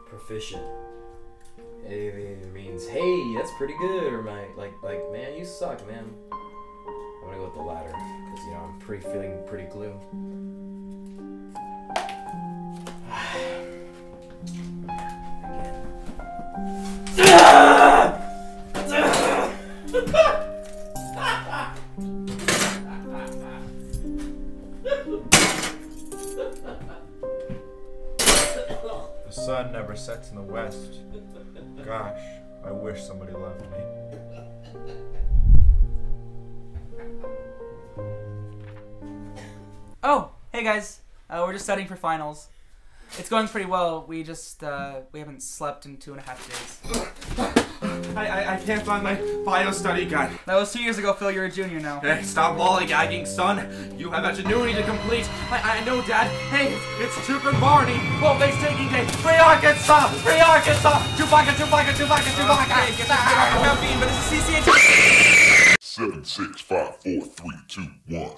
Proficient. It either means, hey, that's pretty good, or like, man, you suck, man. I'm gonna go with the latter, because, you know, I'm feeling pretty glue. The sun never sets in the west. Gosh, I wish somebody loved me. Oh, hey guys. We're just studying for finals. It's going pretty well. We just, we haven't slept in 2.5 days. I can't find my bio study guide. That was 2 years ago, Phil. You're a junior now. Hey, stop lollygagging, son. You have ingenuity to complete. I know, Dad. Hey, it's Chip and Barney. Well, they taking day. Free Arkansas! Free Arkansas! Chewbacca, Chewbacca, Chewbacca, Chewbacca! Hey, get that caffeine, but it's a Cca-Tv. 7, 6, 5, 4, 3, 2, 1.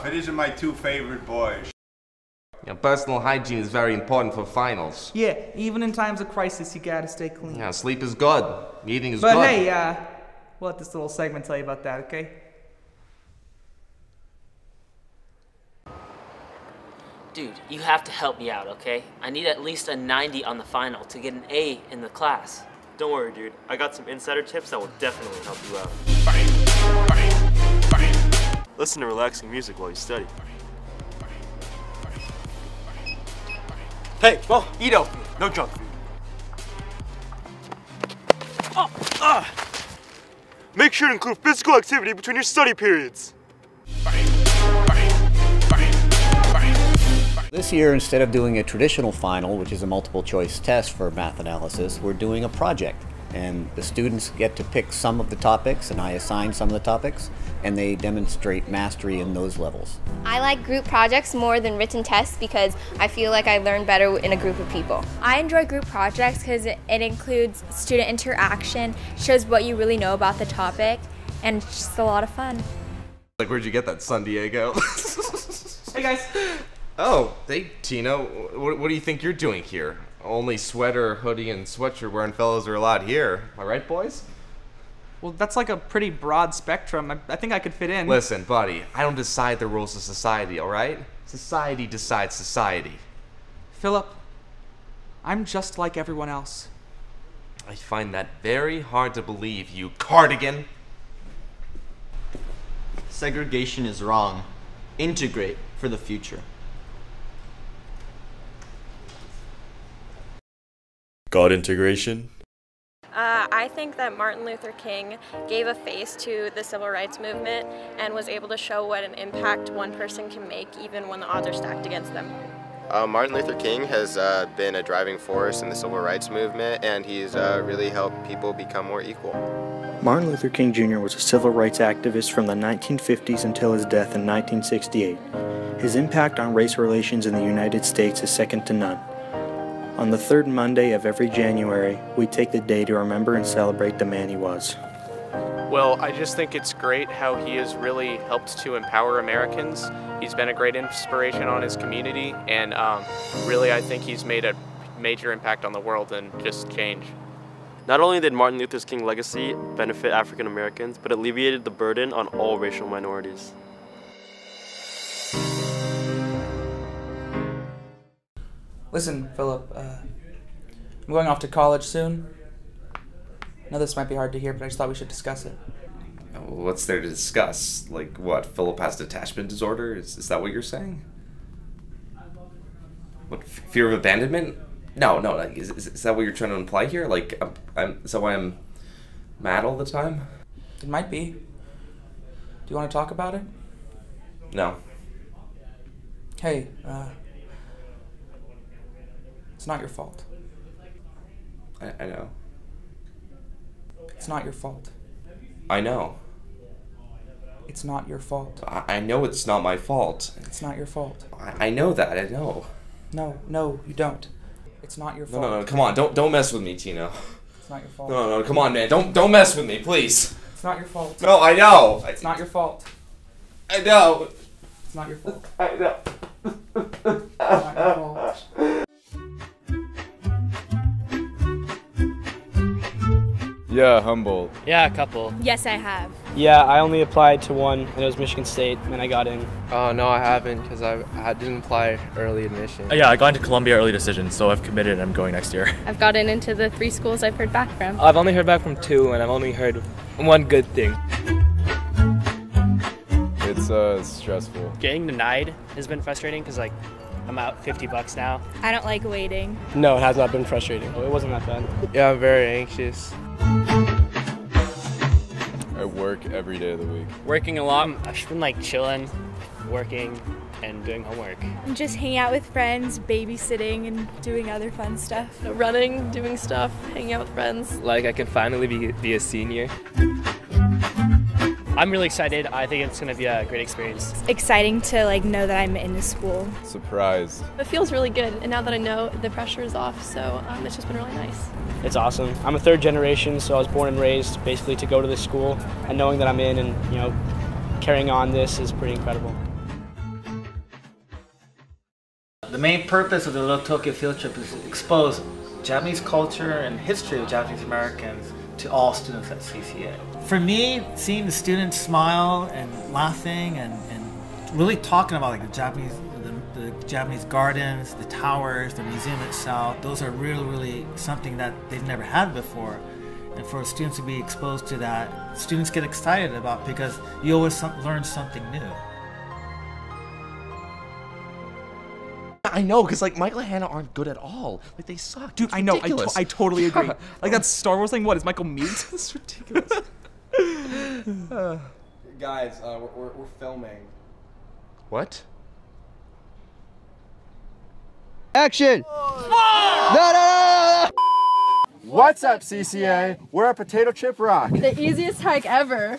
It isn't my 2 favorite boys. Yeah, personal hygiene is very important for finals. Yeah, even in times of crisis, you gotta stay clean. Yeah, sleep is good. Eating is but good. But hey, we'll let this little segment tell you about that, okay? Dude, you have to help me out, okay? I need at least a 90 on the final to get an A in the class. Don't worry, dude. I got some insider tips that will definitely help you out. Listen to relaxing music while you study. Hey, well, eat healthy. No junk food. Make sure to include physical activity between your study periods. This year, instead of doing a traditional final, which is a multiple choice test for math analysis, we're doing a project. And the students get to pick some of the topics, and I assign some of the topics, and they demonstrate mastery in those levels. I like group projects more than written tests because I feel like I learn better in a group of people. I enjoy group projects because it includes student interaction, shows what you really know about the topic, and it's just a lot of fun. Like, where'd you get that, San Diego? Hey guys. Oh, hey Tino, what do you think you're doing here? Only sweater, hoodie, and sweatshirt wearing fellows are allowed here. Am I right, boys? Well, that's like a pretty broad spectrum. I think I could fit in. Listen, buddy, I don't decide the rules of society, alright? Society decides society. Philip, I'm just like everyone else. I find that very hard to believe, you cardigan. Segregation is wrong. Integrate for the future. God integration? I think that Martin Luther King gave a face to the civil rights movement and was able to show what an impact one person can make even when the odds are stacked against them. Martin Luther King has been a driving force in the civil rights movement, and he's really helped people become more equal. Martin Luther King Jr. was a civil rights activist from the 1950s until his death in 1968. His impact on race relations in the United States is second to none. On the third Monday of every January, we take the day to remember and celebrate the man he was. Well, I just think it's great how he has really helped to empower Americans. He's been a great inspiration on his community, and really I think he's made a major impact on the world and just change. Not only did Martin Luther King's legacy benefit African Americans, but it alleviated the burden on all racial minorities. Listen, Philip, I'm going off to college soon. I know this might be hard to hear, but I just thought we should discuss it. What's there to discuss? Like what, Philip has detachment disorder? Is that what you're saying? What, fear of abandonment? No, like, is that what you're trying to imply here? Like, is that why I'm mad all the time? It might be. Do you want to talk about it? No. Hey, it's not your fault. I know. It's not your fault. I know. It's not your fault. I know it's not my fault. It's not your fault. I know that, I know. No, you don't. It's not your fault. No, come on, don't mess with me, Tino. It's not your fault. No, come on, man, don't mess with me, please. It's not your fault. No, I know. It's not your fault. I know. It's not your fault. I know. It's not your fault. Yeah, Humboldt. Yeah, a couple. Yes, I have. Yeah, I only applied to one, and it was Michigan State, and I got in. No, I haven't, because I didn't apply early admission. Yeah, I got into Columbia early decision, so I've committed and I'm going next year. I've gotten into the 3 schools I've heard back from. I've only heard back from 2, and I've only heard one good thing. It's stressful. Getting denied has been frustrating, because, like, I'm out $50 now. I don't like waiting. No, it has not been frustrating. It wasn't that bad. Yeah, I'm very anxious. I work every day of the week. Working a lot. I've just been, like, chilling, working, and doing homework. And just hanging out with friends, babysitting, and doing other fun stuff. Running, doing stuff, hanging out with friends. Like, I can finally be a senior. I'm really excited. I think it's going to be a great experience. It's exciting to like know that I'm in a school. Surprised. It feels really good, and now that I know, the pressure is off, so it's just been really nice. It's awesome. I'm a 3rd generation, so I was born and raised basically to go to this school, and knowing that I'm in and, carrying on this is pretty incredible. The main purpose of the Little Tokyo field trip is to expose Japanese culture and history of Japanese Americans to all students at CCA. For me, seeing the students smile and laughing and really talking about like the Japanese gardens, the towers, the museum itself, those are really something that they've never had before. And for students to be exposed to that, students get excited about because you always learn something new. I know, because like Michael and Hannah aren't good at all. Like they suck. Dude, It's I know. ridiculous. I totally agree. Like that Star Wars thing. What is Michael mute? It's ridiculous. Guys, we're filming. What? Action! No! What's up, CCA? We're at Potato Chip Rock. The easiest hike ever.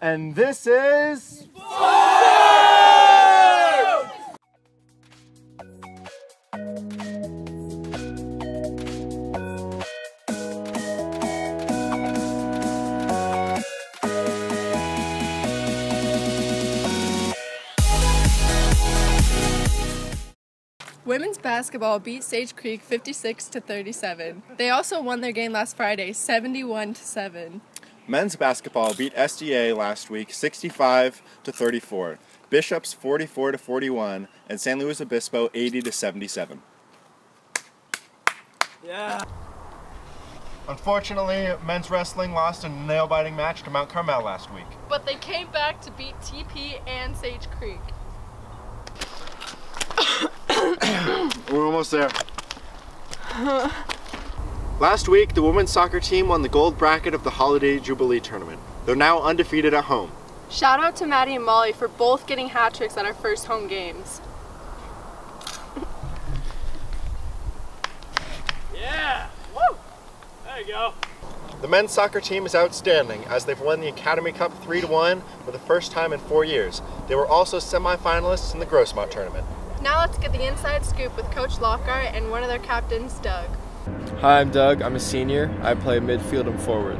And this is... Women's basketball beat Sage Creek 56-37. They also won their game last Friday, 71-7. Men's basketball beat SDA last week 65-34. Bishops 44-41, and San Luis Obispo 80-77. Yeah. Unfortunately, men's wrestling lost a nail-biting match to Mount Carmel last week. But they came back to beat TP and Sage Creek. We're almost there. Last week, the women's soccer team won the gold bracket of the Holiday Jubilee Tournament. They're now undefeated at home. Shout out to Maddie and Molly for both getting hat tricks at our first home games. Yeah! Woo! There you go. The men's soccer team is outstanding as they've won the Academy Cup 3-1 for the first time in 4 years. They were also semi-finalists in the Grossmont tournament. Now let's get the inside scoop with Coach Lockhart and one of their captains, Doug. Hi, I'm Doug. I'm a senior. I play midfield and forward.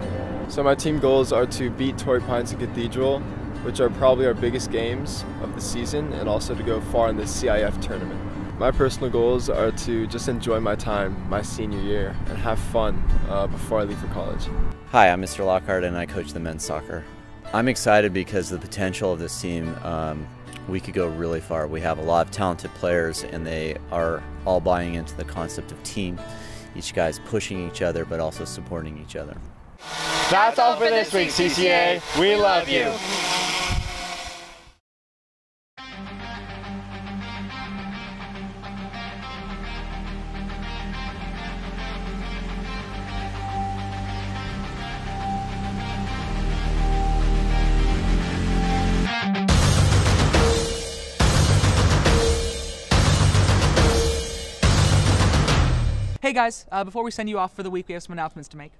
So my team goals are to beat Torrey Pines and Cathedral, which are probably our biggest games of the season, and also to go far in the CIF tournament. My personal goals are to just enjoy my time, my senior year, and have fun before I leave for college. Hi, I'm Mr. Lockhart and I coach the men's soccer. I'm excited because of the potential of this team. We could go really far. We have a lot of talented players and they are all buying into the concept of team. Each guy's pushing each other but also supporting each other. That's all for this week, CCA. We love you. Hey guys, before we send you off for the week, we have some announcements to make.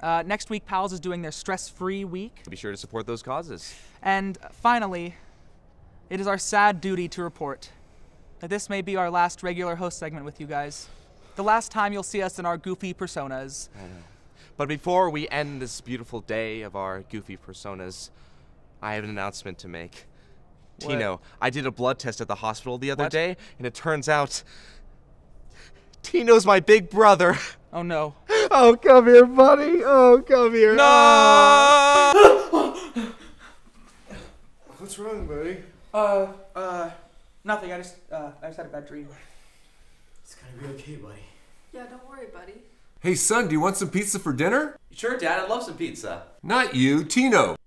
Next week, PALS is doing their stress-free week. Be sure to support those causes. And finally, it is our sad duty to report that this may be our last regular host segment with you guys. The last time you'll see us in our goofy personas. I know. But before we end this beautiful day of our goofy personas, I have an announcement to make. What? Tino, I did a blood test at the hospital the other What? day, and it turns out Tino's my big brother. Oh no. Oh, come here, buddy. Oh, come here. No! What's wrong, buddy? Nothing. I just had a bad dream. It's gonna be okay, buddy. Yeah, don't worry, buddy. Hey son, do you want some pizza for dinner? Sure, Dad, I'd love some pizza. Not you, Tino.